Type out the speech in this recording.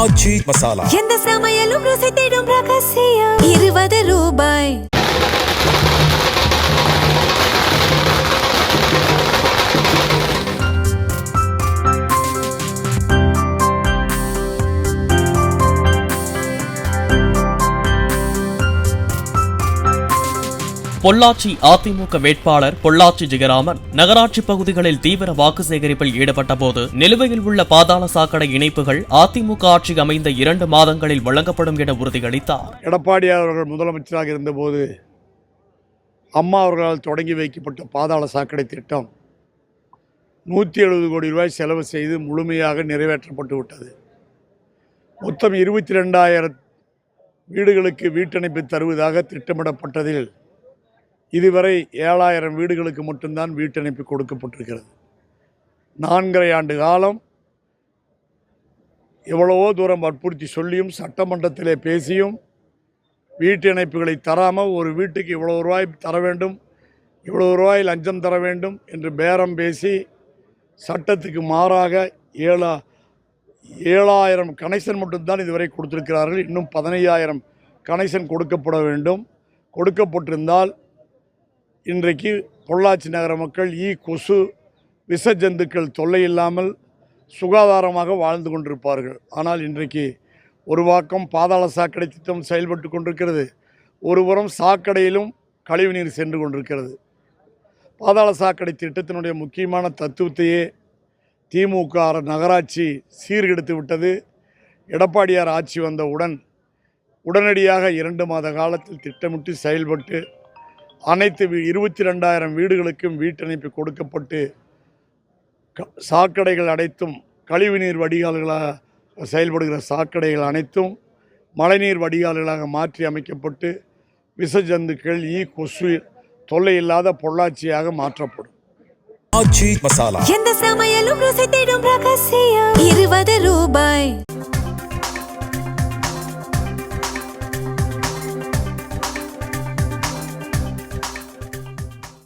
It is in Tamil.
ஆச்சி மசாலா எந்த சமையலும் ருசி தேடும் ரகசியம் 20 ரூபாய். பொள்ளாச்சி அதிமுக வேட்பாளர் பொள்ளாச்சி ஜெயராமன் நகராட்சி பகுதிகளில் தீவிர வாக்கு சேகரிப்பில் ஈடுபட்ட போது நிலுவையில் உள்ள பாதாள சாக்கடை இணைப்புகள் அதிமுக ஆட்சி அமைந்த 2 மாதங்களில் வழங்கப்படும் என உறுதியளித்தார். எடப்பாடி அவர்கள் முதலமைச்சராக இருந்தபோது அம்மா அவர்களால் தொடங்கி வைக்கப்பட்ட பாதாள சாக்கடை திட்டம் 170 கோடி ரூபாய் செலவு செய்து முழுமையாக நிறைவேற்றப்பட்டு விட்டது. மொத்தம் 22,000 வீடுகளுக்கு வீட்டமைப்பு தருவதாக திட்டமிடப்பட்டதில் இதுவரை 7,000 வீடுகளுக்கு மட்டும்தான் வீட்டமைப்பு கொடுக்கப்பட்டிருக்கிறது. 4.5 ஆண்டு காலம் எவ்வளவோ தூரம் வற்புறுத்தி சொல்லியும் சட்டமன்றத்திலே பேசியும் வீட்டு இணைப்புகளை தராமல் ஒரு வீட்டுக்கு இவ்வளவு ரூபாய் தர வேண்டும், இவ்வளவு ரூபாய் லஞ்சம் தர வேண்டும் என்று பேரம் பேசி சட்டத்துக்கு மாறாக 7,000 கனெக்ஷன் மட்டும்தான் இதுவரை கொடுத்திருக்கிறார்கள். இன்னும் 15,000 கனெக்ஷன் கொடுக்கப்பட வேண்டும். கொடுக்கப்பட்டிருந்தால் இன்றைக்கு பொள்ளாச்சி நகர மக்கள் கொசு விஷ ஜந்துக்கள் தொல்லை இல்லாமல் சுகாதாரமாக வாழ்ந்து கொண்டிருப்பார்கள். ஆனால் இன்றைக்கு ஒரு பக்கம் பாதாள சாக்கடை திட்டம் செயல்பட்டு கொண்டிருக்கிறது, ஒருபுறம் சாக்கடையிலும் கழிவுநீர் சென்று கொண்டிருக்கிறது. பாதாள சாக்கடை திட்டத்தினுடைய முக்கியமான தத்துவத்தையே திமுக நகராட்சி சீர்கெடுத்து விட்டது. எடப்பாடியார் ஆட்சி வந்தவுடன் உடனடியாக 2 மாத காலத்தில் திட்டமிட்டு செயல்பட்டு அனைத்து 22,000 வீடுகளுக்கும் வீட்டமைப்பு கொடுக்கப்பட்டு சாக்கடைகள் அனைத்தும் கழிவுநீர் வடிகால்களாக செயல்படுகிற சாக்கடைகள் அனைத்தும் மழைநீர் வடிகால்களாக மாற்றி அமைக்கப்பட்டு விஷஜந்துக்கள் கொசு தொல்லை இல்லாத பொள்ளாச்சியாக மாற்றப்படும். ஆச்சி மசாலா எந்த சமையலும் ருசி தேடும் ரகசியம் 20 ரூபாய்.